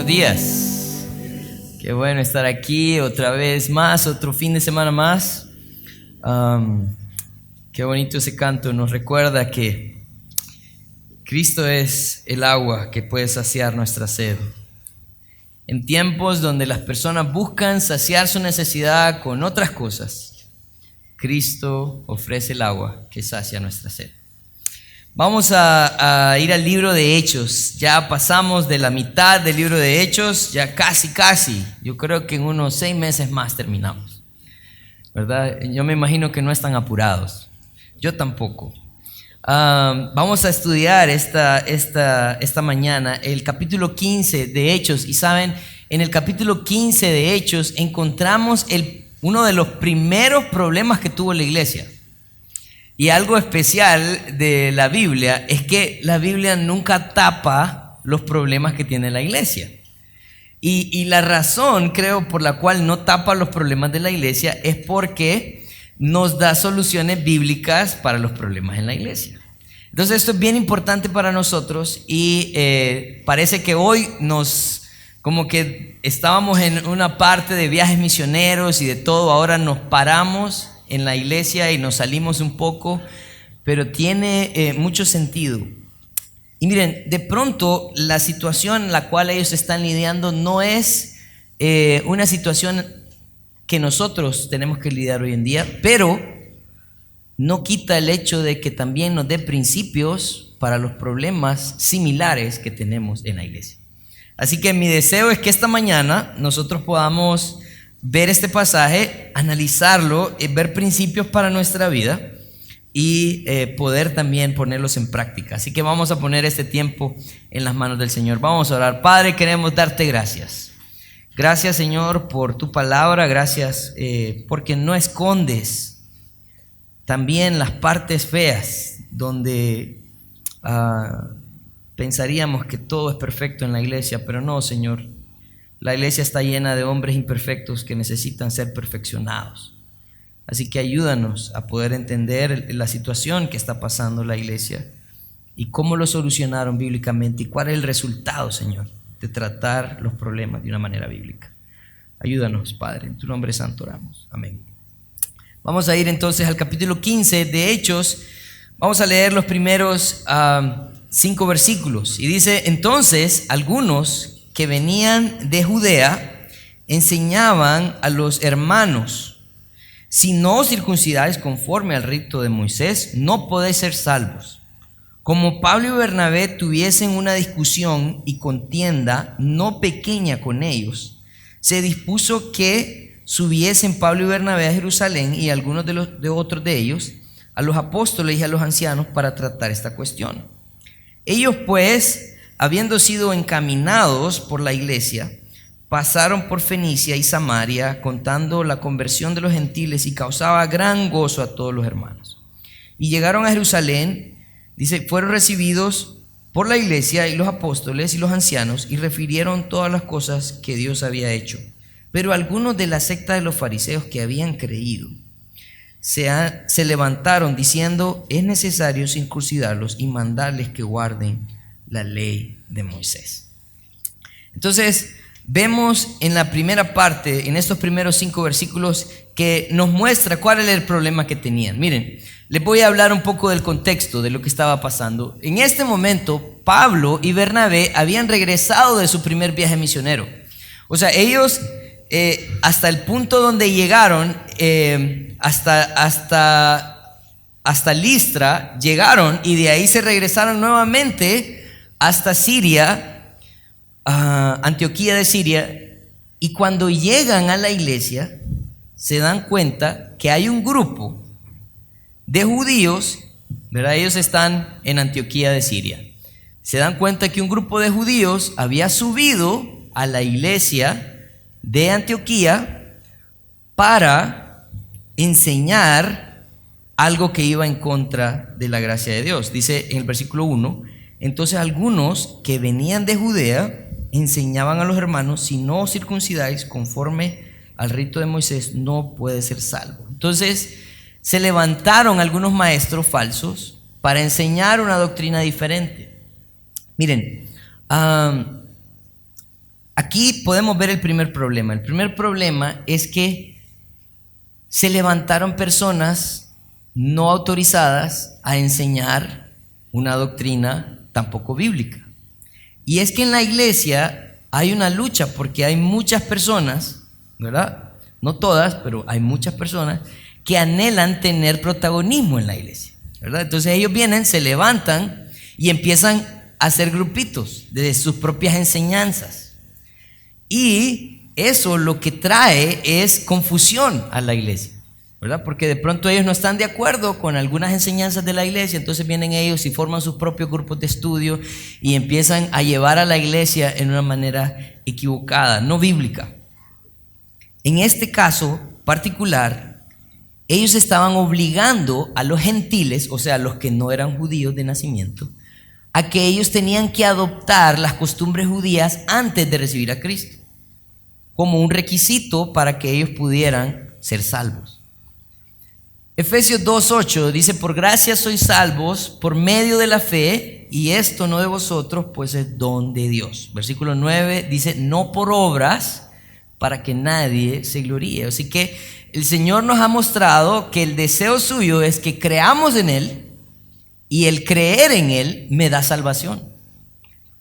días. Qué bueno estar aquí otra vez más, otro fin de semana más. Qué bonito ese canto, nos recuerda que Cristo es el agua que puede saciar nuestra sed. En tiempos donde las personas buscan saciar su necesidad con otras cosas, Cristo ofrece el agua que sacia nuestra sed. Vamos a ir al libro de Hechos. Ya pasamos de la mitad del libro de Hechos, ya casi. Yo creo que en unos 6 meses más terminamos, ¿verdad? Yo me imagino que no están apurados. Yo tampoco. Vamos a estudiar esta mañana el capítulo 15 de Hechos. Y saben, en el capítulo 15 de Hechos encontramos uno de los primeros problemas que tuvo la iglesia. Y algo especial de la Biblia es que la Biblia nunca tapa los problemas que tiene la iglesia. Y la razón, creo, por la cual no tapa los problemas de la iglesia es porque nos da soluciones bíblicas para los problemas en la iglesia. Entonces esto es bien importante para nosotros y parece que hoy como que estábamos en una parte de viajes misioneros y de todo, ahora nos paramos en la iglesia y nos salimos un poco, pero tiene mucho sentido. Y miren, de pronto la situación en la cual ellos están lidiando no es una situación que nosotros tenemos que lidiar hoy en día, pero no quita el hecho de que también nos dé principios para los problemas similares que tenemos en la iglesia. Así que mi deseo es que esta mañana nosotros podamos ver este pasaje, analizarlo, ver principios para nuestra vida y poder también ponerlos en práctica. Así que vamos a poner este tiempo en las manos del Señor. Vamos a orar. Padre, queremos darte gracias. Gracias, Señor, por tu palabra. Gracias porque no escondes también las partes feas donde pensaríamos que todo es perfecto en la iglesia, pero no, Señor. La iglesia está llena de hombres imperfectos que necesitan ser perfeccionados. Así que ayúdanos a poder entender la situación que está pasando la iglesia y cómo lo solucionaron bíblicamente y cuál es el resultado, Señor, de tratar los problemas de una manera bíblica. Ayúdanos, Padre, en tu nombre santo oramos. Amén. Vamos a ir entonces al capítulo 15 de Hechos. Vamos a leer los primeros 5 versículos. Y dice: entonces algunos que venían de Judea enseñaban a los hermanos: si no os circuncidáis conforme al rito de Moisés, no podéis ser salvos. Como Pablo y Bernabé tuviesen una discusión y contienda no pequeña con ellos, se dispuso que subiesen Pablo y Bernabé a Jerusalén y algunos de otros de ellos a los apóstoles y a los ancianos para tratar esta cuestión. Ellos pues, habiendo sido encaminados por la iglesia, pasaron por Fenicia y Samaria, contando la conversión de los gentiles, y causaba gran gozo a todos los hermanos. Y llegaron a Jerusalén, dice, fueron recibidos por la iglesia y los apóstoles y los ancianos, y refirieron todas las cosas que Dios había hecho. Pero algunos de la secta de los fariseos que habían creído se levantaron diciendo: es necesario circuncidarlos y mandarles que guarden la ley de Moisés. Entonces vemos en la primera parte, en estos primeros 5 versículos, que nos muestra cuál era el problema que tenían. Miren, les voy a hablar un poco del contexto de lo que estaba pasando. En este momento Pablo y Bernabé habían regresado de su primer viaje misionero. O sea, ellos hasta el punto donde llegaron, hasta Listra llegaron, y de ahí se regresaron nuevamente hasta Siria, Antioquía de Siria. Y cuando llegan a la iglesia se dan cuenta que hay un grupo de judíos, ¿verdad? Ellos están en Antioquía de Siria. Se dan cuenta que un grupo de judíos había subido a la iglesia de Antioquía para enseñar algo que iba en contra de la gracia de Dios. Dice en el versículo 1: entonces algunos que venían de Judea enseñaban a los hermanos: si no os circuncidáis conforme al rito de Moisés, no puede ser salvo. Entonces se levantaron algunos maestros falsos para enseñar una doctrina diferente. Miren, aquí podemos ver el primer problema. El primer problema es que se levantaron personas no autorizadas a enseñar una doctrina tampoco bíblica. Y es que en la iglesia hay una lucha porque hay muchas personas, ¿verdad? No todas, pero hay muchas personas que anhelan tener protagonismo en la iglesia, ¿verdad? Entonces ellos vienen, se levantan y empiezan a hacer grupitos de sus propias enseñanzas. Y eso lo que trae es confusión a la iglesia, ¿verdad? Porque de pronto ellos no están de acuerdo con algunas enseñanzas de la iglesia, entonces vienen ellos y forman sus propios grupos de estudio y empiezan a llevar a la iglesia en una manera equivocada, no bíblica. En este caso particular, ellos estaban obligando a los gentiles, o sea, a los que no eran judíos de nacimiento, a que ellos tenían que adoptar las costumbres judías antes de recibir a Cristo, como un requisito para que ellos pudieran ser salvos. Efesios 2:8 dice: por gracia sois salvos por medio de la fe, y esto no de vosotros, pues es don de Dios. Versículo 9 dice: no por obras, para que nadie se gloríe. Así que el Señor nos ha mostrado que el deseo suyo es que creamos en Él, y el creer en Él me da salvación.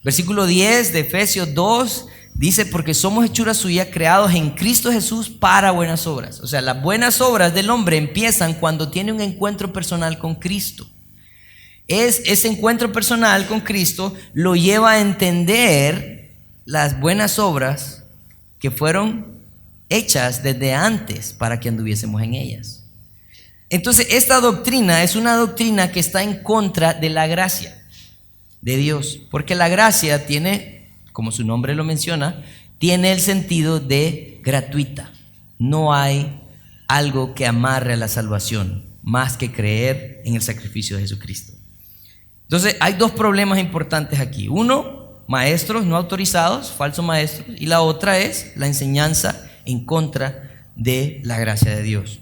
Versículo 10 de Efesios 2 dice: porque somos hechura suya, creados en Cristo Jesús para buenas obras. O sea, las buenas obras del hombre empiezan cuando tiene un encuentro personal con Cristo. Ese encuentro personal con Cristo lo lleva a entender las buenas obras que fueron hechas desde antes para que anduviésemos en ellas. Entonces, esta doctrina es una doctrina que está en contra de la gracia de Dios, porque la gracia tiene, como su nombre lo menciona, tiene el sentido de gratuita. No hay algo que amarre a la salvación más que creer en el sacrificio de Jesucristo. Entonces hay dos problemas importantes aquí. Uno, maestros no autorizados, falsos maestros, y la otra es la enseñanza en contra de la gracia de Dios.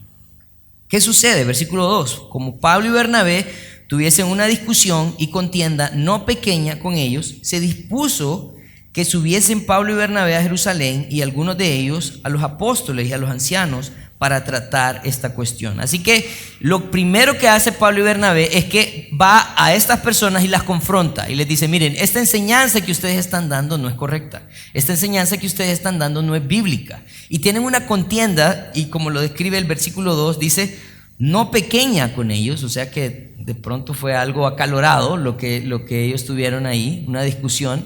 ¿Qué sucede? Versículo 2: como Pablo y Bernabé tuviesen una discusión y contienda no pequeña con ellos, se dispuso que subiesen Pablo y Bernabé a Jerusalén, y algunos de ellos a los apóstoles y a los ancianos, para tratar esta cuestión. Así que lo primero que hace Pablo y Bernabé es que va a estas personas y las confronta y les dice: miren, esta enseñanza que ustedes están dando no es correcta, esta enseñanza que ustedes están dando no es bíblica. Y tienen una contienda, y como lo describe el versículo 2, dice no pequeña con ellos, o sea que de pronto fue algo acalorado lo que ellos tuvieron ahí, una discusión.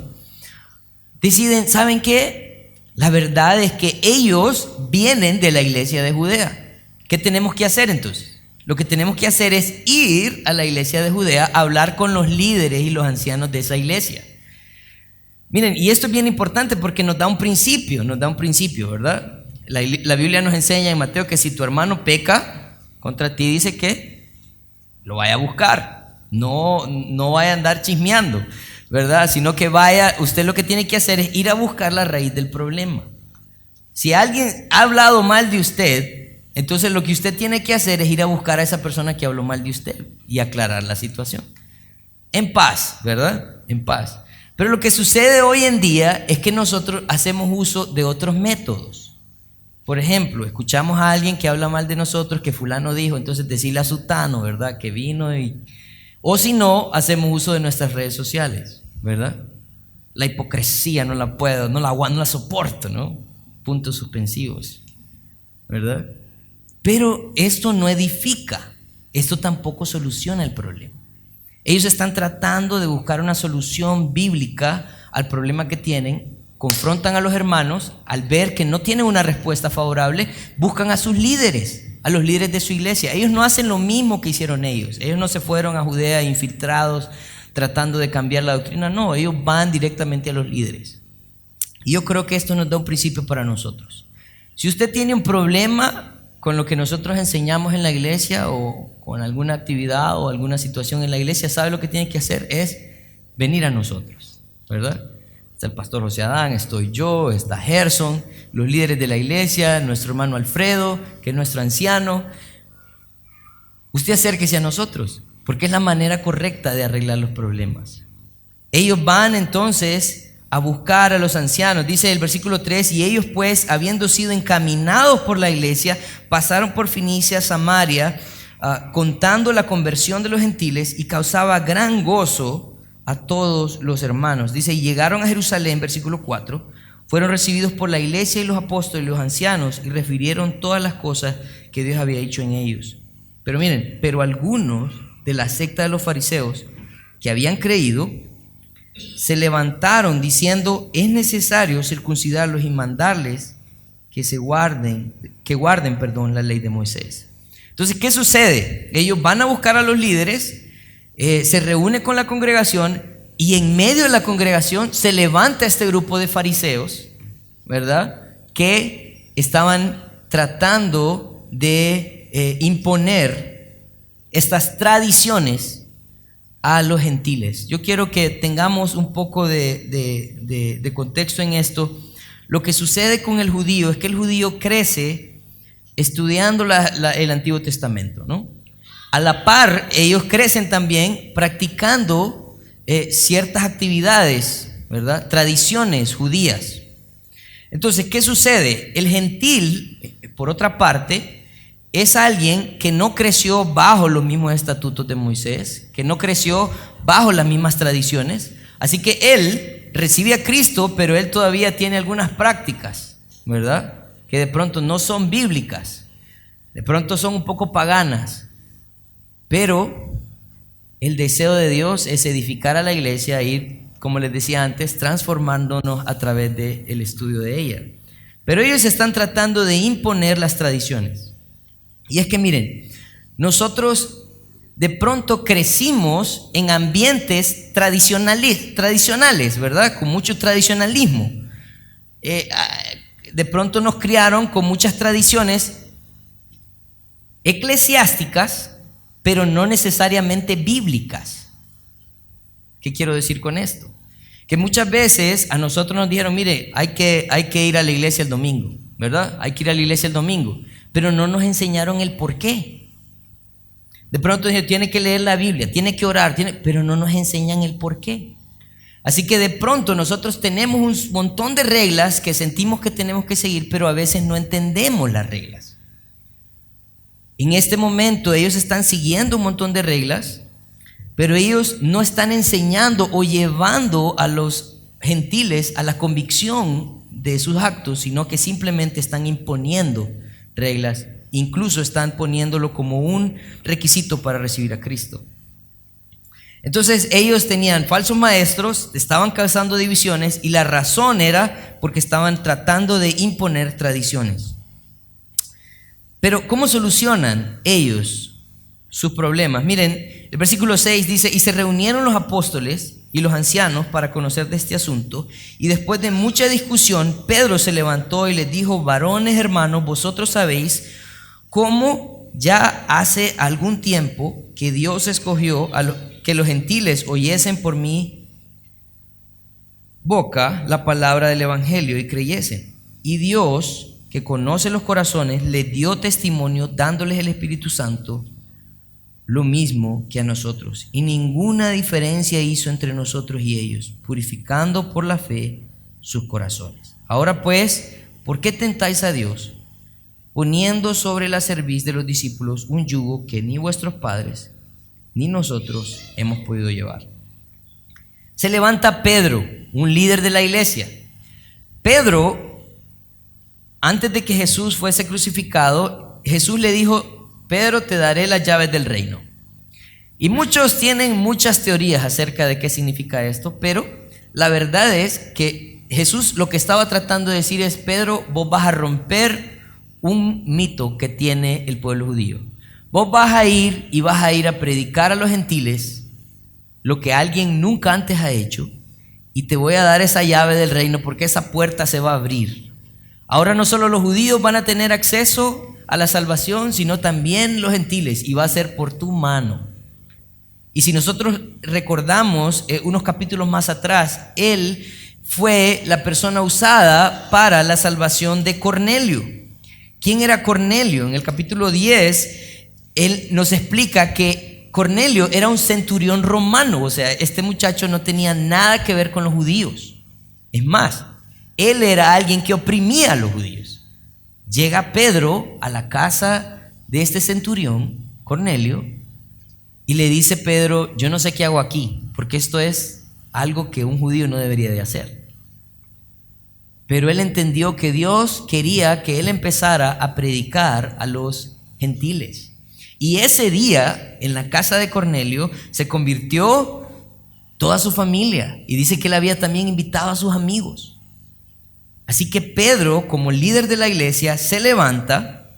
Deciden, ¿saben qué? La verdad es que ellos vienen de la iglesia de Judea. ¿Qué tenemos que hacer entonces? Lo que tenemos que hacer es ir a la iglesia de Judea a hablar con los líderes y los ancianos de esa iglesia. Miren, y esto es bien importante porque nos da un principio, ¿verdad? La Biblia nos enseña en Mateo que si tu hermano peca contra ti, dice que lo vaya a buscar, no vaya a andar chismeando, ¿verdad? Sino que vaya, usted lo que tiene que hacer es ir a buscar la raíz del problema. Si alguien ha hablado mal de usted, entonces lo que usted tiene que hacer es ir a buscar a esa persona que habló mal de usted y aclarar la situación. En paz, ¿verdad? En paz. Pero lo que sucede hoy en día es que nosotros hacemos uso de otros métodos. Por ejemplo, escuchamos a alguien que habla mal de nosotros, que fulano dijo, entonces decirle a sutano, ¿verdad? Que vino y... O si no, hacemos uso de nuestras redes sociales, ¿verdad? La hipocresía no la puedo, no la soporto, ¿no? Puntos suspensivos, ¿verdad? Pero esto no edifica, esto tampoco soluciona el problema. Ellos están tratando de buscar una solución bíblica al problema que tienen, confrontan a los hermanos, al ver que no tienen una respuesta favorable, buscan a sus líderes, a los líderes de su iglesia. Ellos no hacen lo mismo que hicieron ellos no se fueron a Judea infiltrados tratando de cambiar la doctrina, no, ellos van directamente a los líderes. Y yo creo que esto nos da un principio para nosotros. Si usted tiene un problema con lo que nosotros enseñamos en la iglesia o con alguna actividad o alguna situación en la iglesia, sabe lo que tiene que hacer es venir a nosotros, ¿verdad? Está el pastor José Adán, estoy yo, está Gerson, los líderes de la iglesia, nuestro hermano Alfredo, que es nuestro anciano. Usted acérquese a nosotros, porque es la manera correcta de arreglar los problemas. Ellos van entonces a buscar a los ancianos. Dice el versículo 3: y ellos pues, habiendo sido encaminados por la iglesia, pasaron por Fenicia, Samaria, contando la conversión de los gentiles, y causaba gran gozo a todos los hermanos. Dice: y llegaron a Jerusalén, versículo 4, fueron recibidos por la iglesia y los apóstoles y los ancianos, y refirieron todas las cosas que Dios había hecho en ellos. Pero miren, pero algunos de la secta de los fariseos que habían creído se levantaron diciendo: es necesario circuncidarlos y mandarles que guarden la ley de Moisés. Entonces, ¿qué sucede? Ellos van a buscar a los líderes, se reúnen con la congregación, y en medio de la congregación se levanta este grupo de fariseos, ¿verdad?, que estaban tratando de imponer estas tradiciones a los gentiles. Yo quiero que tengamos un poco de contexto en esto. Lo que sucede con el judío es que el judío crece estudiando el Antiguo Testamento, ¿no? A la par, ellos crecen también practicando ciertas actividades, ¿verdad?, tradiciones judías. Entonces, ¿qué sucede? El gentil, por otra parte, es alguien que no creció bajo los mismos estatutos de Moisés, que no creció bajo las mismas tradiciones. Así que él recibe a Cristo, pero él todavía tiene algunas prácticas, ¿verdad?, que de pronto no son bíblicas, de pronto son un poco paganas. Pero el deseo de Dios es edificar a la iglesia, ir, como les decía antes, transformándonos a través del estudio de ella. Pero ellos están tratando de imponer las tradiciones. Y es que miren, nosotros de pronto crecimos en ambientes tradicionales, ¿verdad?, con mucho tradicionalismo. De pronto nos criaron con muchas tradiciones eclesiásticas, pero no necesariamente bíblicas. ¿Qué quiero decir con esto? Que muchas veces a nosotros nos dijeron: mire, hay que ir a la iglesia el domingo, ¿verdad? Hay que ir a la iglesia el domingo. Pero no nos enseñaron el por qué. De pronto dijeron: tiene que leer la Biblia, tiene que orar, pero no nos enseñan el por qué. Así que de pronto nosotros tenemos un montón de reglas que sentimos que tenemos que seguir, pero a veces no entendemos las reglas. En este momento ellos están siguiendo un montón de reglas, pero ellos no están enseñando o llevando a los gentiles a la convicción de sus actos, sino que simplemente están imponiendo reglas, incluso están poniéndolo como un requisito para recibir a Cristo. Entonces ellos tenían falsos maestros, estaban causando divisiones, y la razón era porque estaban tratando de imponer tradiciones. Pero ¿cómo solucionan ellos sus problemas? Miren, el versículo 6 dice: y se reunieron los apóstoles y los ancianos para conocer de este asunto, y después de mucha discusión, Pedro se levantó y les dijo: varones hermanos, vosotros sabéis cómo ya hace algún tiempo que Dios escogió que los gentiles oyesen por mi boca la palabra del evangelio y creyesen. Y Dios, que conoce los corazones, les dio testimonio dándoles el Espíritu Santo, lo mismo que a nosotros, y ninguna diferencia hizo entre nosotros y ellos, purificando por la fe sus corazones. Ahora pues, ¿por qué tentáis a Dios, poniendo sobre la cerviz de los discípulos un yugo que ni vuestros padres ni nosotros hemos podido llevar? Se levanta Pedro, un líder de la iglesia. Pedro, antes de que Jesús fuese crucificado, Jesús le dijo: Pedro, te daré las llaves del reino. Y muchos tienen muchas teorías acerca de qué significa esto, pero la verdad es que Jesús lo que estaba tratando de decir es: Pedro, vos vas a romper un mito que tiene el pueblo judío. Vos vas a ir a predicar a los gentiles lo que alguien nunca antes ha hecho, y te voy a dar esa llave del reino, porque esa puerta se va a abrir. Ahora no solo los judíos van a tener acceso a la salvación, sino también los gentiles, y va a ser por tu mano. Y si nosotros recordamos unos capítulos más atrás, él fue la persona usada para la salvación de Cornelio. ¿Quién era Cornelio? En el capítulo 10, él nos explica que Cornelio era un centurión romano, o sea, este muchacho no tenía nada que ver con los judíos. Es más, él era alguien que oprimía a los judíos. Llega Pedro a la casa de este centurión, Cornelio, y le dice Pedro: yo no sé qué hago aquí, porque esto es algo que un judío no debería de hacer. Pero él entendió que Dios quería que él empezara a predicar a los gentiles. Y ese día, en la casa de Cornelio, se convirtió toda su familia. Y dice que él había también invitado a sus amigos. Así que Pedro, como líder de la iglesia, se levanta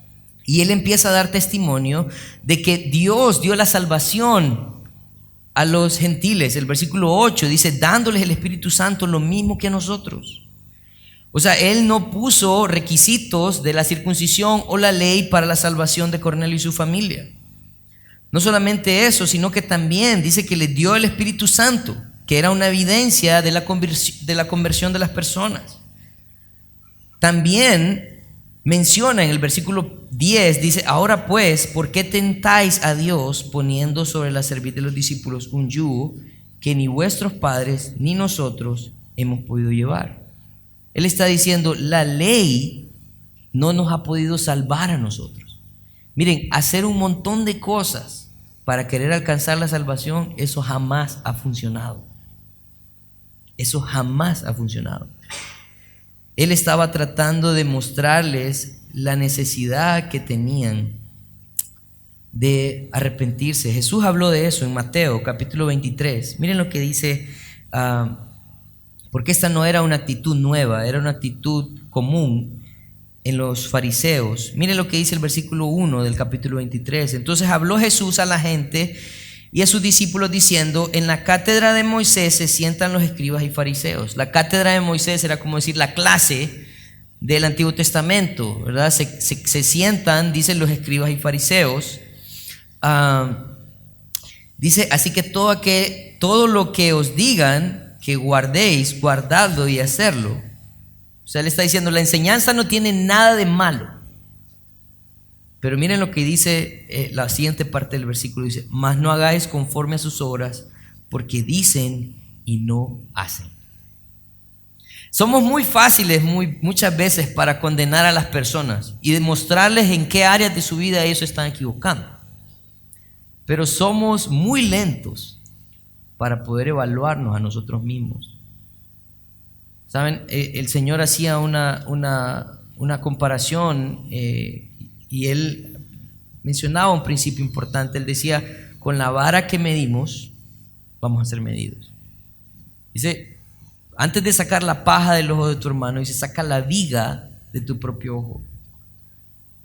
y él empieza a dar testimonio de que Dios dio la salvación a los gentiles. El versículo 8 dice: dándoles el Espíritu Santo lo mismo que a nosotros. O sea, él no puso requisitos de la circuncisión o la ley para la salvación de Cornelio y su familia. No solamente eso, sino que también dice que les dio el Espíritu Santo, que era una evidencia de la conversión de las personas. También menciona en el versículo 10, dice: ahora pues, ¿por qué tentáis a Dios poniendo sobre la cerviz de los discípulos un yugo que ni vuestros padres ni nosotros hemos podido llevar? Él está diciendo: la ley no nos ha podido salvar a nosotros. Miren, hacer un montón de cosas para querer alcanzar la salvación, eso jamás ha funcionado. Eso jamás ha funcionado. Él estaba tratando de mostrarles la necesidad que tenían de arrepentirse. Jesús habló de eso en Mateo capítulo 23. Miren lo que dice, porque esta no era una actitud nueva, era una actitud común en los fariseos. Miren lo que dice el versículo 1 del capítulo 23. Entonces habló Jesús a la gente y a sus discípulos diciendo: en la cátedra de Moisés se sientan los escribas y fariseos. La cátedra de Moisés era como decir la clase del Antiguo Testamento, ¿verdad? Se sientan, dicen, los escribas y fariseos. Dice: así que todo lo que os digan que guardéis, guardadlo y hacerlo. O sea, él está diciendo: la enseñanza no tiene nada de malo. Pero miren lo que dice la siguiente parte del versículo. Dice: mas no hagáis conforme a sus obras, porque dicen y no hacen. Somos muy fáciles muchas veces para condenar a las personas y demostrarles en qué áreas de su vida ellos se están equivocando. Pero somos muy lentos para poder evaluarnos a nosotros mismos. Saben, el Señor hacía una comparación y Él mencionaba un principio importante. Él decía: con la vara que medimos vamos a ser medidos. Dice: antes de sacar la paja del ojo de tu hermano, dice, saca la viga de tu propio ojo.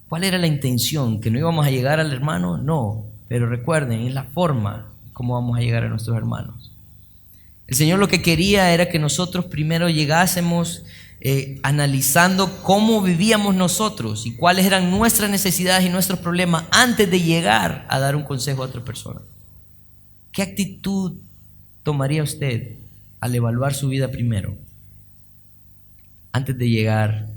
¿Cuál era la intención? ¿Que no íbamos a llegar al hermano? No, pero recuerden, es la forma como vamos a llegar a nuestros hermanos. El Señor lo que quería era que nosotros primero llegásemos analizando cómo vivíamos nosotros y cuáles eran nuestras necesidades y nuestros problemas antes de llegar a dar un consejo a otra persona. ¿Qué actitud tomaría usted al evaluar su vida primero antes de llegar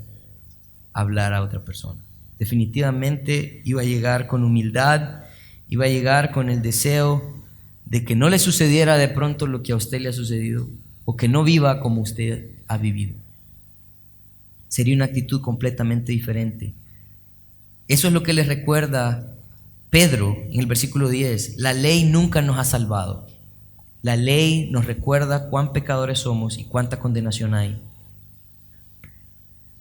a hablar a otra persona? Definitivamente iba a llegar con humildad, iba a llegar con el deseo de que no le sucediera de pronto lo que a usted le ha sucedido, o que no viva como usted ha vivido. Sería una actitud completamente diferente. Eso es lo que les recuerda Pedro en el versículo 10. La ley nunca nos ha salvado. La ley nos recuerda cuán pecadores somos y cuánta condenación hay.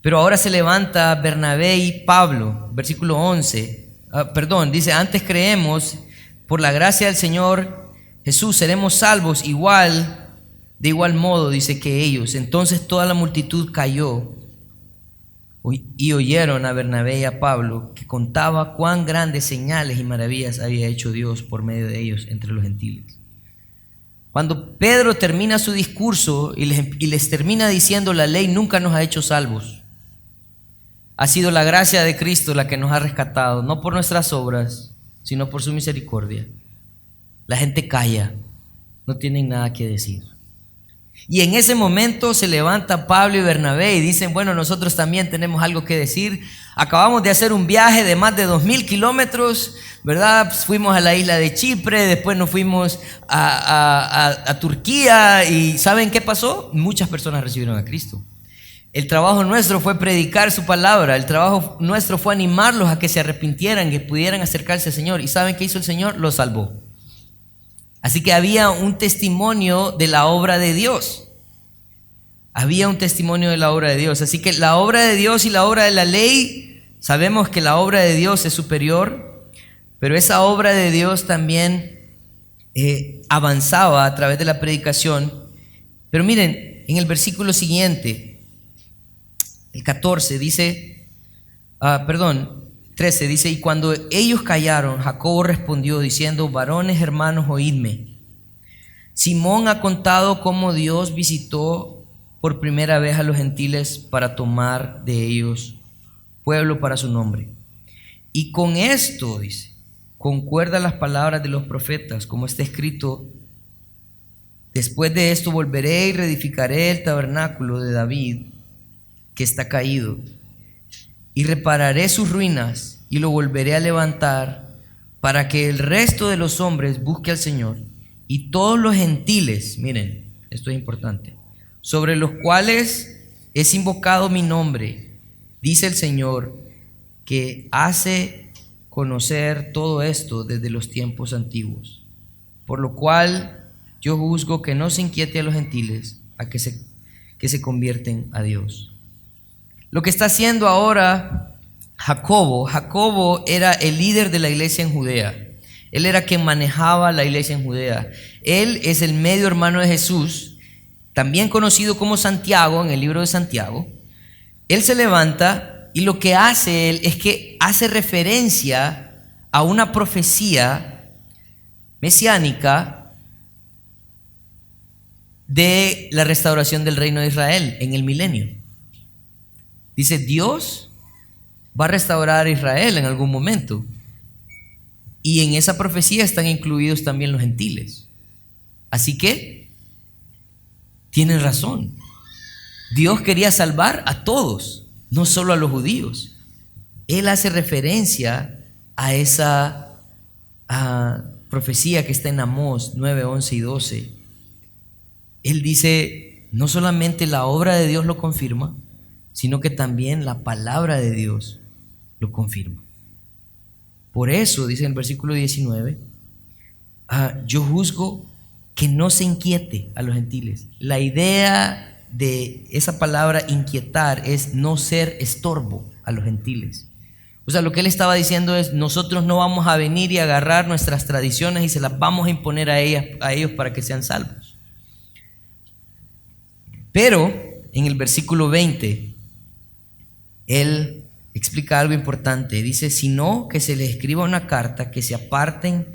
Pero ahora se levanta Bernabé y Pablo, versículo 11. Dice: antes creemos por la gracia del Señor Jesús seremos salvos de igual modo, dice, que ellos. Entonces toda la multitud cayó y oyeron a Bernabé y a Pablo, que contaba cuán grandes señales y maravillas había hecho Dios por medio de ellos entre los gentiles. Cuando Pedro termina su discurso y les termina diciendo: la ley nunca nos ha hecho salvos, ha sido la gracia de Cristo la que nos ha rescatado, no por nuestras obras, sino por su misericordia. La gente calla, no tienen nada que decir. Y en ese momento se levanta Pablo y Bernabé y dicen, bueno, nosotros también tenemos algo que decir. Acabamos de hacer un viaje de más de 2000 kilómetros, ¿verdad? Pues fuimos a la isla de Chipre, después nos fuimos a Turquía y ¿saben qué pasó? Muchas personas recibieron a Cristo. El trabajo nuestro fue predicar su palabra, el trabajo nuestro fue animarlos a que se arrepintieran, que pudieran acercarse al Señor. ¿Y saben qué hizo el Señor? Los salvó. Así que había un testimonio de la obra de Dios. Había un testimonio de la obra de Dios. Así que la obra de Dios y la obra de la ley, sabemos que la obra de Dios es superior, pero esa obra de Dios también avanzaba a través de la predicación. Pero miren, en el versículo siguiente, el 14 dice, 13 dice, y cuando ellos callaron, Jacobo respondió diciendo, varones hermanos, oídme. Simón ha contado cómo Dios visitó por primera vez a los gentiles para tomar de ellos pueblo para su nombre. Y con esto, dice, concuerda las palabras de los profetas, como está escrito, después de esto volveré y reedificaré el tabernáculo de David, que está caído, y repararé sus ruinas y lo volveré a levantar para que el resto de los hombres busque al Señor y todos los gentiles, miren, esto es importante, sobre los cuales es invocado mi nombre, dice el Señor, que hace conocer todo esto desde los tiempos antiguos, por lo cual yo juzgo que no se inquiete a los gentiles a que se convierten a Dios. Lo que está haciendo ahora Jacobo era el líder de la iglesia en Judea. Él era quien manejaba la iglesia en Judea. Él es el medio hermano de Jesús, también conocido como Santiago en el libro de Santiago. Él se levanta y lo que hace él es que hace referencia a una profecía mesiánica de la restauración del reino de Israel en el milenio. Dice, Dios va a restaurar a Israel en algún momento. Y en esa profecía están incluidos también los gentiles. Así que tienen razón. Dios quería salvar a todos, no solo a los judíos. Él hace referencia a esa profecía que está en Amós 9, 11 y 12. Él dice, no solamente la obra de Dios lo confirma, sino que también la palabra de Dios lo confirma. Por eso, dice en el versículo 19, yo juzgo que no se inquiete a los gentiles. La idea de esa palabra inquietar es no ser estorbo a los gentiles. O sea, lo que él estaba diciendo es, nosotros no vamos a venir y agarrar nuestras tradiciones y se las vamos a imponer a ellos para que sean salvos. Pero en el versículo 20, él explica algo importante. Dice, sino que se les escriba una carta que se aparten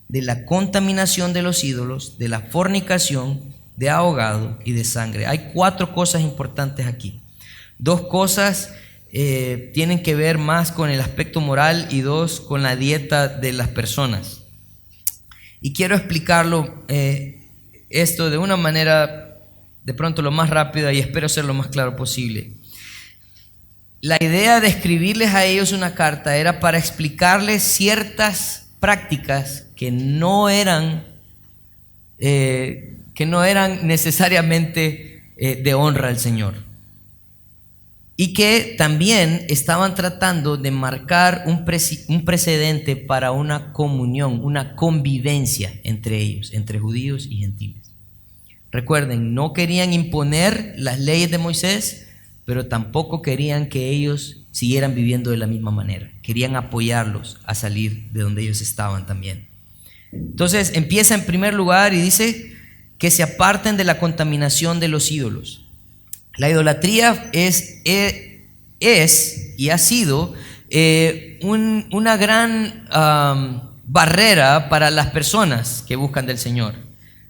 de la contaminación de los ídolos, de la fornicación, de ahogado y de sangre. Hay 4 cosas importantes aquí. 2 cosas tienen que ver más con el aspecto moral y 2 con la dieta de las personas. Y quiero explicarlo esto de una manera de pronto lo más rápida y espero ser lo más claro posible. La idea de escribirles a ellos una carta era para explicarles ciertas prácticas que no eran necesariamente de honra al Señor y que también estaban tratando de marcar un precedente para una comunión, una convivencia entre ellos, entre judíos y gentiles. Recuerden, no querían imponer las leyes de Moisés, pero tampoco querían que ellos siguieran viviendo de la misma manera. Querían apoyarlos a salir de donde ellos estaban también. Entonces empieza en primer lugar y dice que se aparten de la contaminación de los ídolos. La idolatría es y ha sido una gran barrera para las personas que buscan del Señor.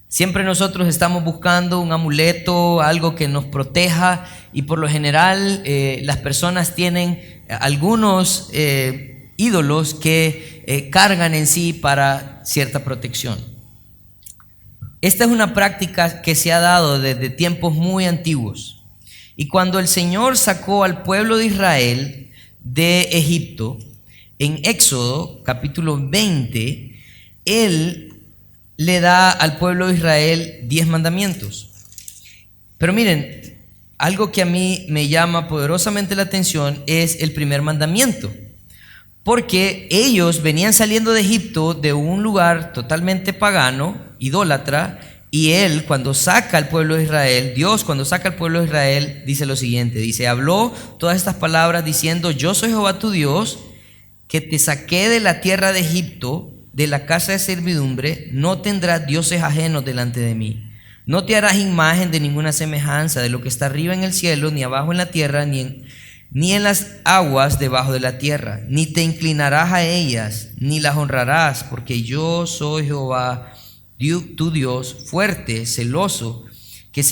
Siempre nosotros estamos buscando un amuleto, algo que nos proteja, y por lo general las personas tienen algunos ídolos que cargan en sí para cierta protección. esta es una práctica que se ha dado desde tiempos muy antiguos. Y cuando el Señor sacó al pueblo de Israel de Egipto, en Éxodo capítulo 20, Él le da al pueblo de Israel 10 mandamientos. Pero miren, algo que a mí me llama poderosamente la atención es el primer mandamiento. Porque ellos venían saliendo de Egipto, de un lugar totalmente pagano, idólatra, y Él cuando saca al pueblo de Israel, Dios cuando saca al pueblo de Israel, dice lo siguiente, dice, habló todas estas palabras diciendo, yo soy Jehová tu Dios, que te saqué de la tierra de Egipto, de la casa de servidumbre, no tendrás dioses ajenos delante de mí. No te harás imagen de ninguna semejanza de lo que está arriba en el cielo, ni abajo en la tierra, ni en las aguas debajo de la tierra, ni te inclinarás a ellas, ni las honrarás, porque yo soy Jehová, tu Dios, fuerte, celoso, que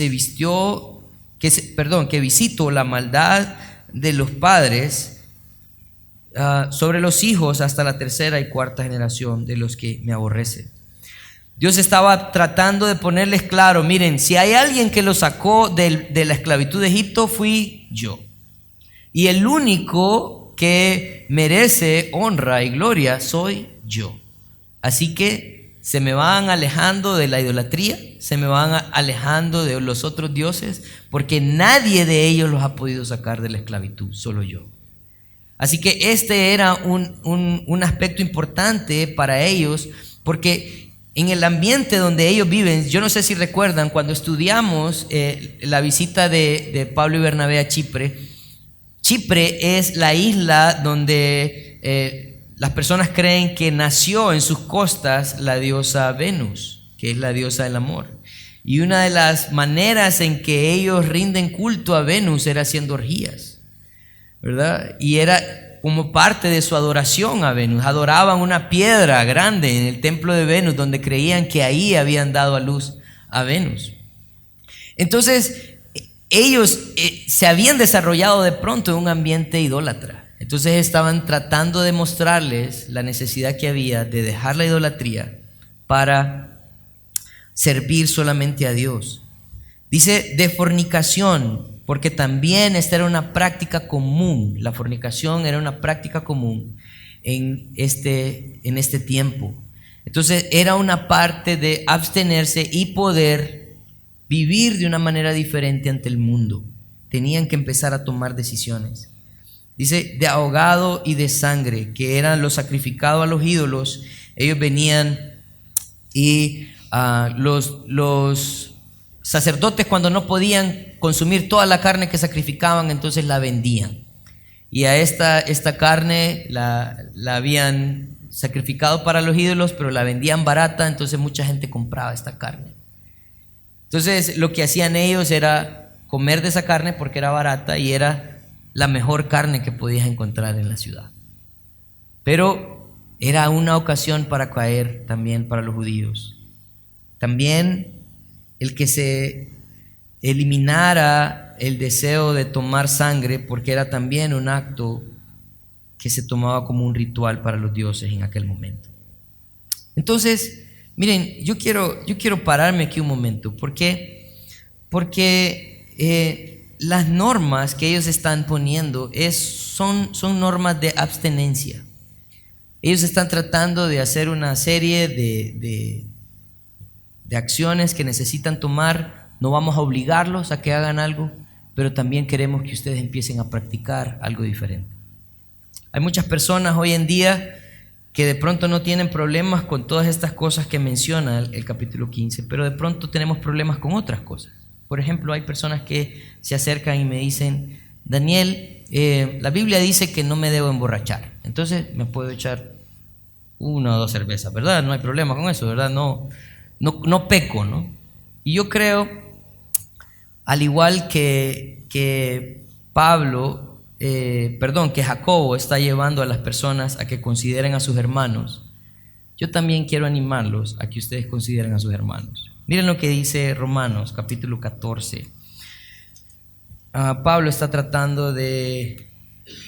visito la maldad de los padres sobre los hijos hasta la tercera y cuarta generación de los que me aborrecen. Dios estaba tratando de ponerles claro, miren, si hay alguien que lo sacó de la esclavitud de Egipto, fui yo. Y el único que merece honra y gloria soy yo. Así que se me van alejando de la idolatría, se me van alejando de los otros dioses, porque nadie de ellos los ha podido sacar de la esclavitud, solo yo. Así que este era un aspecto importante para ellos, porque en el ambiente donde ellos viven, yo no sé si recuerdan, cuando estudiamos la visita de Pablo y Bernabé a Chipre, Chipre es la isla donde las personas creen que nació en sus costas la diosa Venus, que es la diosa del amor. Y una de las maneras en que ellos rinden culto a Venus era haciendo orgías, ¿verdad? Y era como parte de su adoración a Venus. Adoraban una piedra grande en el templo de Venus, donde creían que ahí habían dado a luz a Venus. Entonces, ellos se habían desarrollado de pronto en un ambiente idólatra. Entonces estaban tratando de mostrarles la necesidad que había de dejar la idolatría para servir solamente a Dios. Dice de fornicación, porque también esta era una práctica común. La fornicación era una práctica común en este tiempo. Entonces era una parte de abstenerse y poder vivir de una manera diferente ante el mundo. Tenían que empezar a tomar decisiones. Dice de ahogado y de sangre, que eran los sacrificados a los ídolos. Ellos venían y los sacerdotes, cuando no podían consumir toda la carne que sacrificaban, entonces la vendían. Y a esta carne la habían sacrificado para los ídolos, pero la vendían barata, entonces mucha gente compraba esta carne. Entonces lo que hacían ellos era comer de esa carne porque era barata y era la mejor carne que podías encontrar en la ciudad. Pero era una ocasión para caer también para los judíos. También el que se eliminara el deseo de tomar sangre, porque era también un acto que se tomaba como un ritual para los dioses en aquel momento. Entonces, miren, yo quiero pararme aquí un momento. ¿Por qué? Porque las normas que ellos están poniendo son normas de abstenencia. Ellos están tratando de hacer una serie de acciones que necesitan tomar. No vamos a obligarlos a que hagan algo, pero también queremos que ustedes empiecen a practicar algo diferente. Hay muchas personas hoy en día que de pronto no tienen problemas con todas estas cosas que menciona el capítulo 15, pero de pronto tenemos problemas con otras cosas. Por ejemplo, hay personas que se acercan y me dicen, Daniel, la Biblia dice que no me debo emborrachar, entonces me puedo echar 1 o 2 cervezas, ¿verdad? No hay problema con eso, ¿verdad? No peco, ¿no? Y yo creo, al igual que que Jacobo está llevando a las personas a que consideren a sus hermanos, yo también quiero animarlos a que ustedes consideren a sus hermanos. Miren lo que dice Romanos capítulo 14. Pablo está tratando de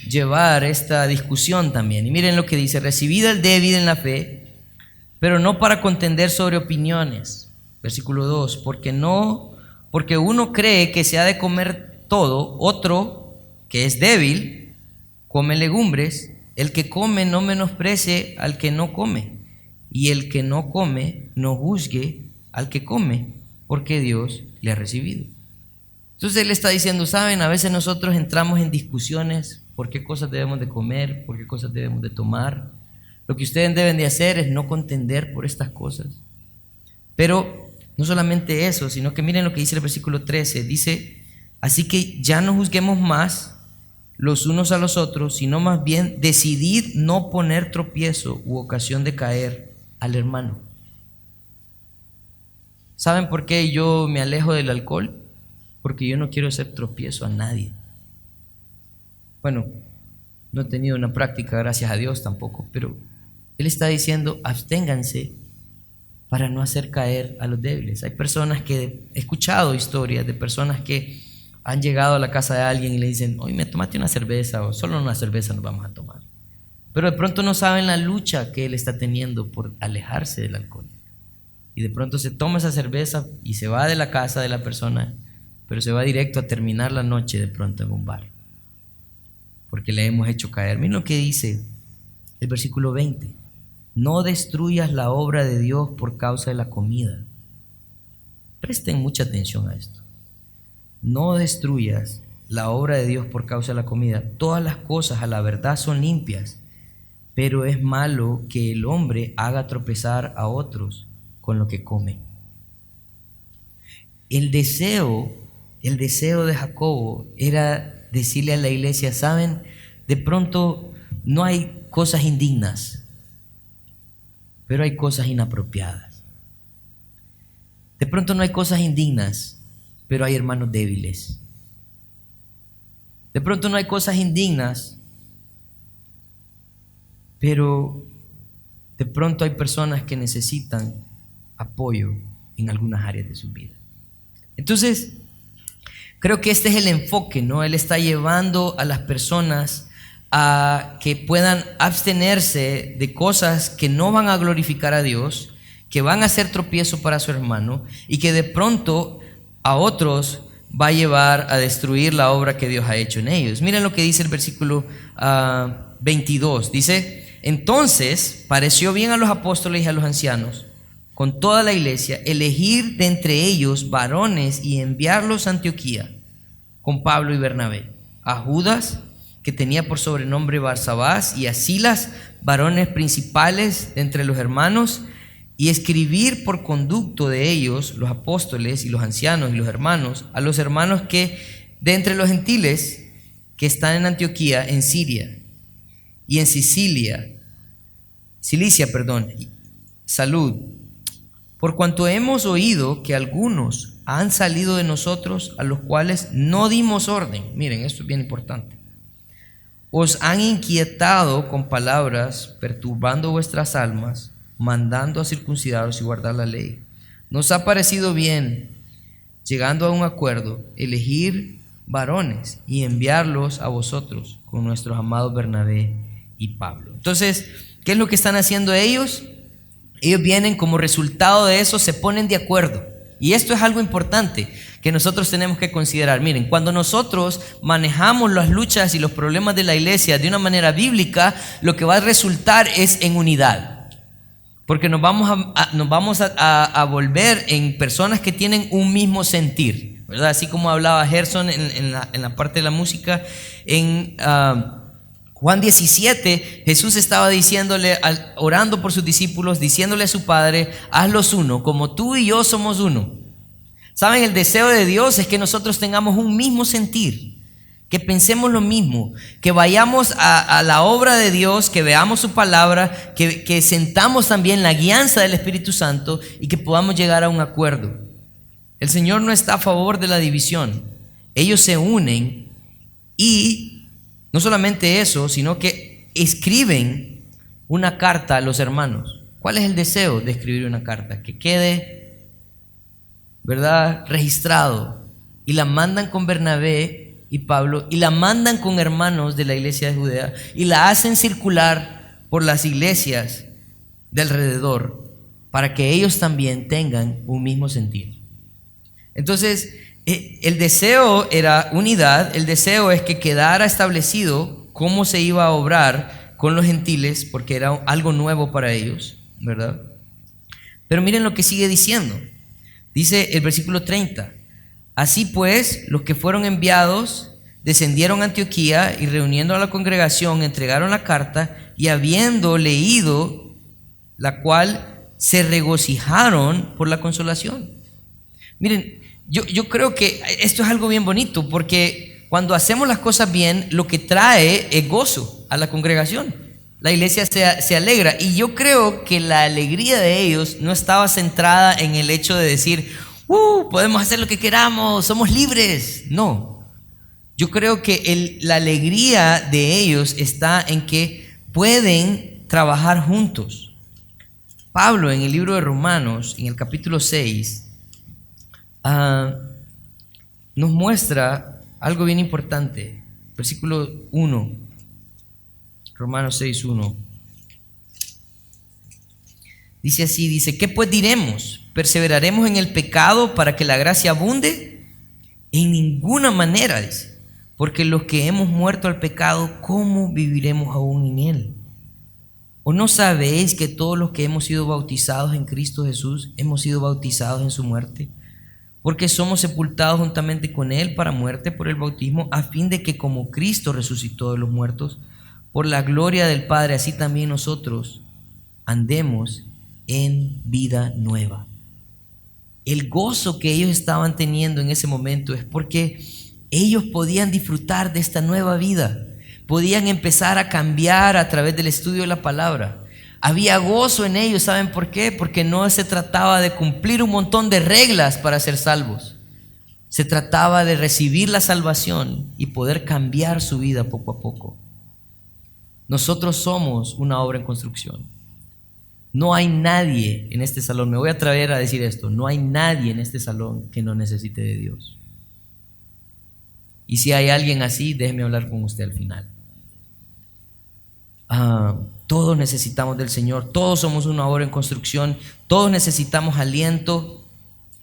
llevar esta discusión también. Y miren lo que dice: recibid al débil en la fe, pero no para contender sobre opiniones. Versículo 2, porque uno cree que se ha de comer todo, otro que es débil come legumbres. El que come no menosprecie al que no come, y el que no come no juzgue al que come, porque Dios le ha recibido. Entonces él está diciendo, saben, a veces nosotros entramos en discusiones por qué cosas debemos de comer, por qué cosas debemos de tomar. Lo que ustedes deben de hacer es no contender por estas cosas. Pero no solamente eso, sino que miren lo que dice el versículo 13. Dice, así que ya no juzguemos más los unos a los otros, sino más bien decidid no poner tropiezo u ocasión de caer al hermano. ¿Saben por qué yo me alejo del alcohol? Porque yo no quiero hacer tropiezo a nadie. Bueno, no he tenido una práctica, gracias a Dios tampoco, pero él está diciendo, absténganse para no hacer caer a los débiles. Hay personas que, he escuchado historias de personas que han llegado a la casa de alguien y le dicen, oye, me tomaste una cerveza, o solo una cerveza nos vamos a tomar. Pero de pronto no saben la lucha que él está teniendo por alejarse del alcohol. Y de pronto se toma esa cerveza y se va de la casa de la persona, pero se va directo a terminar la noche de pronto en un bar, porque le hemos hecho caer. Miren lo que dice el versículo 20. No destruyas la obra de Dios por causa de la comida. Presten mucha atención a esto. No destruyas la obra de Dios por causa de la comida. Todas las cosas a la verdad son limpias, pero es malo que el hombre haga tropezar a otros con lo que come. El deseo de Jacobo era decirle a la iglesia, saben, de pronto no hay cosas indignas, pero hay cosas inapropiadas. De pronto no hay cosas indignas, pero hay hermanos débiles. De pronto no hay cosas indignas, pero de pronto hay personas que necesitan apoyo en algunas áreas de su vida. Entonces, creo que este es el enfoque, ¿no? Él está llevando a las personas a que puedan abstenerse de cosas que no van a glorificar a Dios, que van a ser tropiezo para su hermano y que de pronto a otros va a llevar a destruir la obra que Dios ha hecho en ellos. Miren lo que dice el versículo 22. Dice, entonces pareció bien a los apóstoles y a los ancianos, con toda la iglesia, elegir de entre ellos varones y enviarlos a Antioquía con Pablo y Bernabé, a Judas, que tenía por sobrenombre Barsabás, y a Silas, varones principales de entre los hermanos, y escribir por conducto de ellos, los apóstoles y los ancianos y los hermanos, a los hermanos que de entre los gentiles que están en Antioquía, en Siria y en Cilicia, salud. Por cuanto hemos oído que algunos han salido de nosotros, a los cuales no dimos orden. Miren, esto es bien importante. Os han inquietado con palabras, perturbando vuestras almas, mandando a circuncidaros y guardar la ley. Nos ha parecido bien, llegando a un acuerdo, elegir varones y enviarlos a vosotros con nuestros amados Bernabé y Pablo. Entonces, ¿qué es lo que están haciendo ellos? Ellos vienen como resultado de eso, se ponen de acuerdo. Y esto es algo importante que nosotros tenemos que considerar. Miren, cuando nosotros manejamos las luchas y los problemas de la iglesia de una manera bíblica, lo que va a resultar es en unidad. Porque nos vamos a volver en personas que tienen un mismo sentir, ¿verdad? Así como hablaba Gerson en la parte de la música, en Juan 17, Jesús estaba diciéndole, orando por sus discípulos, diciéndole a su Padre, hazlos uno, como tú y yo somos uno. ¿Saben? El deseo de Dios es que nosotros tengamos un mismo sentir, que pensemos lo mismo, que vayamos a la obra de Dios, que veamos su palabra, que sentamos también la guianza del Espíritu Santo y que podamos llegar a un acuerdo. El Señor no está a favor de la división. Ellos se unen y no solamente eso, sino que escriben una carta a los hermanos. ¿Cuál es el deseo de escribir una carta? Que quede, ¿verdad?, registrado. Y la mandan con Bernabé y Pablo, y la mandan con hermanos de la iglesia de Judea, y la hacen circular por las iglesias de alrededor, para que ellos también tengan un mismo sentir. Entonces, el deseo era unidad, el deseo es que quedara establecido cómo se iba a obrar con los gentiles, porque era algo nuevo para ellos, ¿verdad? Pero miren lo que sigue diciendo. Dice el versículo 30. Así pues, los que fueron enviados descendieron a Antioquía y reuniendo a la congregación entregaron la carta y habiendo leído la cual se regocijaron por la consolación. Miren, yo creo que esto es algo bien bonito porque cuando hacemos las cosas bien, lo que trae es gozo a la congregación. La iglesia se alegra y yo creo que la alegría de ellos no estaba centrada en el hecho de decir, podemos hacer lo que queramos, somos libres. No, yo creo que la alegría de ellos está en que pueden trabajar juntos. Pablo en el libro de Romanos, en el capítulo 6, nos muestra algo bien importante. Versículo 1, Romanos 6, 1. Dice así, dice, ¿qué pues diremos? ¿Perseveraremos en el pecado para que la gracia abunde? En ninguna manera, dice, porque los que hemos muerto al pecado, ¿cómo viviremos aún en él? ¿O no sabéis que todos los que hemos sido bautizados en Cristo Jesús hemos sido bautizados en su muerte? Porque somos sepultados juntamente con él para muerte por el bautismo, a fin de que como Cristo resucitó de los muertos, por la gloria del Padre, así también nosotros andemos en vida nueva. El gozo que ellos estaban teniendo en ese momento es porque ellos podían disfrutar de esta nueva vida, podían empezar a cambiar a través del estudio de la palabra. Había gozo en ellos, ¿saben por qué? Porque no se trataba de cumplir un montón de reglas para ser salvos. Se trataba de recibir la salvación y poder cambiar su vida poco a poco. Nosotros somos una obra en construcción. No hay nadie en este salón, me voy a atrever a decir esto, no hay nadie en este salón que no necesite de Dios. Y si hay alguien así, déjeme hablar con usted al final. Todos necesitamos del Señor, todos somos una obra en construcción, todos necesitamos aliento.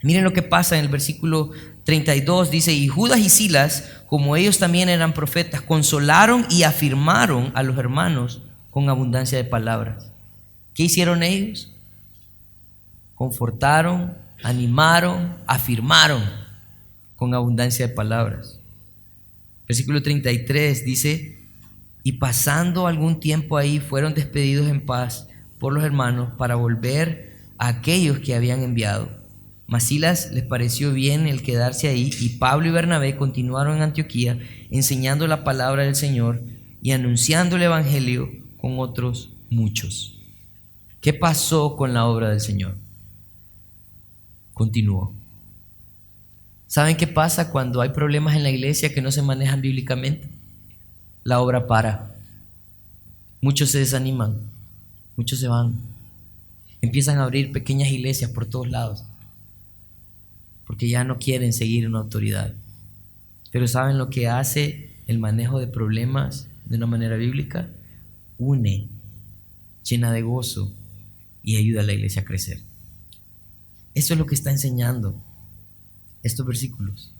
Miren lo que pasa en el versículo 32, dice, y Judas y Silas, como ellos también eran profetas, consolaron y afirmaron a los hermanos con abundancia de palabras. ¿Qué hicieron ellos? Confortaron, animaron, afirmaron con abundancia de palabras. Versículo 33 dice, y pasando algún tiempo ahí fueron despedidos en paz por los hermanos para volver a aquellos que habían enviado. Mas Silas les pareció bien el quedarse ahí y Pablo y Bernabé continuaron en Antioquía enseñando la palabra del Señor y anunciando el evangelio con otros muchos. ¿Qué pasó con la obra del Señor? Continuó. ¿Saben qué pasa cuando hay problemas en la iglesia que no se manejan bíblicamente? La obra para. Muchos se desaniman, muchos se van. Empiezan a abrir pequeñas iglesias por todos lados porque ya no quieren seguir una autoridad. Pero ¿saben lo que hace el manejo de problemas de una manera bíblica? Une, llena de gozo y ayuda a la iglesia a crecer. Eso es lo que está enseñando estos versículos.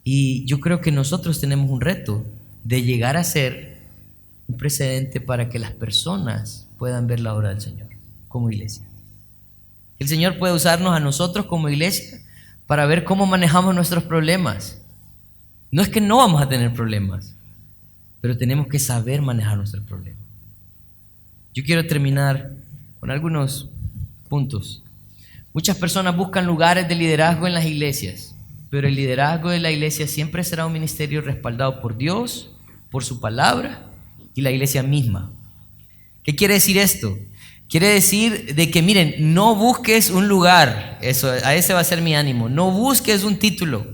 Y yo creo que nosotros tenemos un reto de llegar a ser un precedente para que las personas puedan ver la obra del Señor como iglesia. El Señor puede usarnos a nosotros como iglesia para ver cómo manejamos nuestros problemas. No es que no vamos a tener problemas, pero tenemos que saber manejar nuestros problemas. Yo quiero terminar con algunos puntos. Muchas personas buscan lugares de liderazgo en las iglesias, pero el liderazgo de la iglesia siempre será un ministerio respaldado por Dios, por su palabra y la iglesia misma. ¿Qué quiere decir esto? Quiere decir de que, miren, no busques un lugar, a ese va a ser mi ánimo, no busques un título.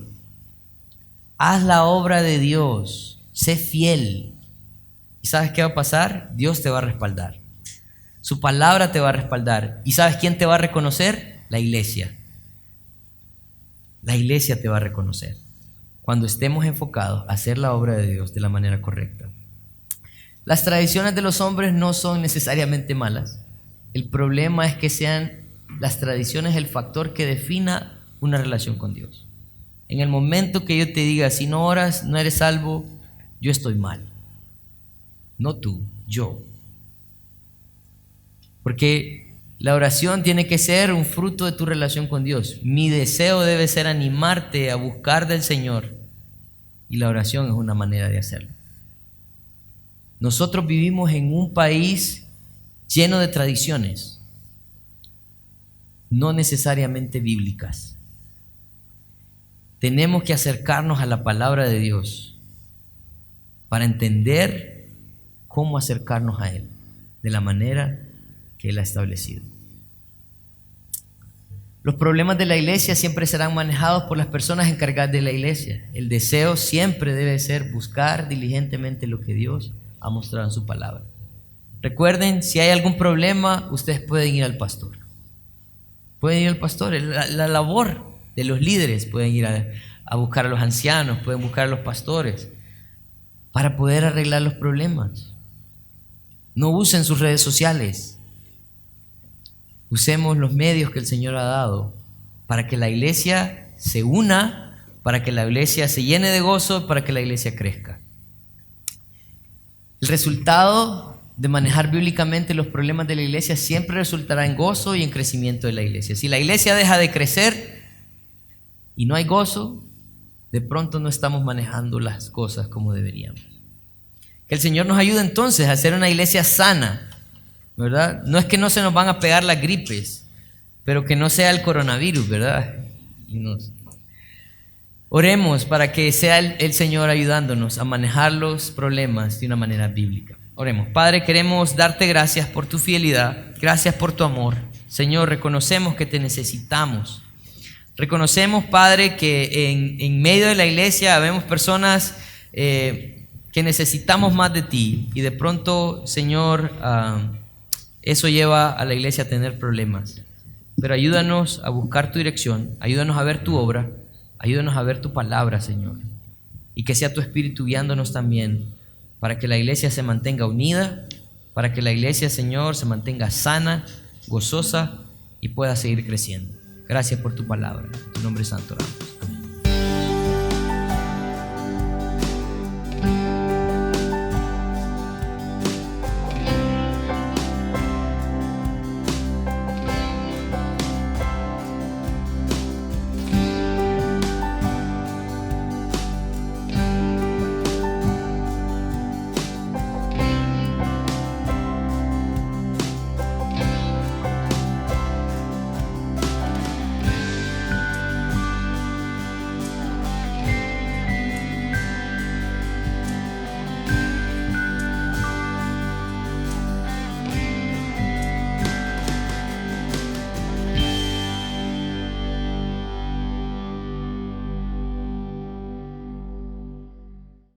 Haz la obra de Dios, sé fiel. ¿Y sabes qué va a pasar? Dios te va a respaldar. Su palabra te va a respaldar. ¿Y sabes quién te va a reconocer? La iglesia. La iglesia te va a reconocer cuando estemos enfocados a hacer la obra de Dios de la manera correcta. Las tradiciones de los hombres no son necesariamente malas. El problema es que sean las tradiciones el factor que defina una relación con Dios. En el momento que yo te diga, si no oras, no eres salvo, yo estoy mal. No tú, yo. Porque la oración tiene que ser un fruto de tu relación con Dios. Mi deseo debe ser animarte a buscar del Señor, y la oración es una manera de hacerlo. Nosotros vivimos en un país lleno de tradiciones, no necesariamente bíblicas. Tenemos que acercarnos a la palabra de Dios para entender cómo acercarnos a Él de la manera que Él ha establecido. Los problemas de la iglesia siempre serán manejados por las personas encargadas de la iglesia. El deseo siempre debe ser buscar diligentemente lo que Dios ha mostrado en su palabra. Recuerden, si hay algún problema, ustedes pueden ir al pastor. Pueden ir al pastor, la labor de los líderes. Pueden ir a buscar a los ancianos, pueden buscar a los pastores para poder arreglar los problemas. No usen sus redes sociales. Usemos los medios que el Señor ha dado para que la iglesia se una, para que la iglesia se llene de gozo, para que la iglesia crezca. El resultado de manejar bíblicamente los problemas de la iglesia siempre resultará en gozo y en crecimiento de la iglesia. Si la iglesia deja de crecer y no hay gozo, de pronto no estamos manejando las cosas como deberíamos. Que el Señor nos ayude entonces a ser una iglesia sana, ¿verdad? No es que no se nos van a pegar las gripes, pero que no sea el coronavirus, ¿verdad? Oremos para que sea el Señor ayudándonos a manejar los problemas de una manera bíblica. Oremos. Padre, queremos darte gracias por tu fidelidad, gracias por tu amor. Señor, reconocemos que te necesitamos. Reconocemos, Padre, que en medio de la iglesia vemos personas que necesitamos más de ti, y de pronto, Señor, eso lleva a la iglesia a tener problemas. Pero ayúdanos a buscar tu dirección, ayúdanos a ver tu obra, ayúdanos a ver tu palabra, Señor, y que sea tu Espíritu guiándonos también para que la iglesia se mantenga unida, para que la iglesia, Señor, se mantenga sana, gozosa y pueda seguir creciendo. Gracias por tu palabra. En tu nombre santo oramos.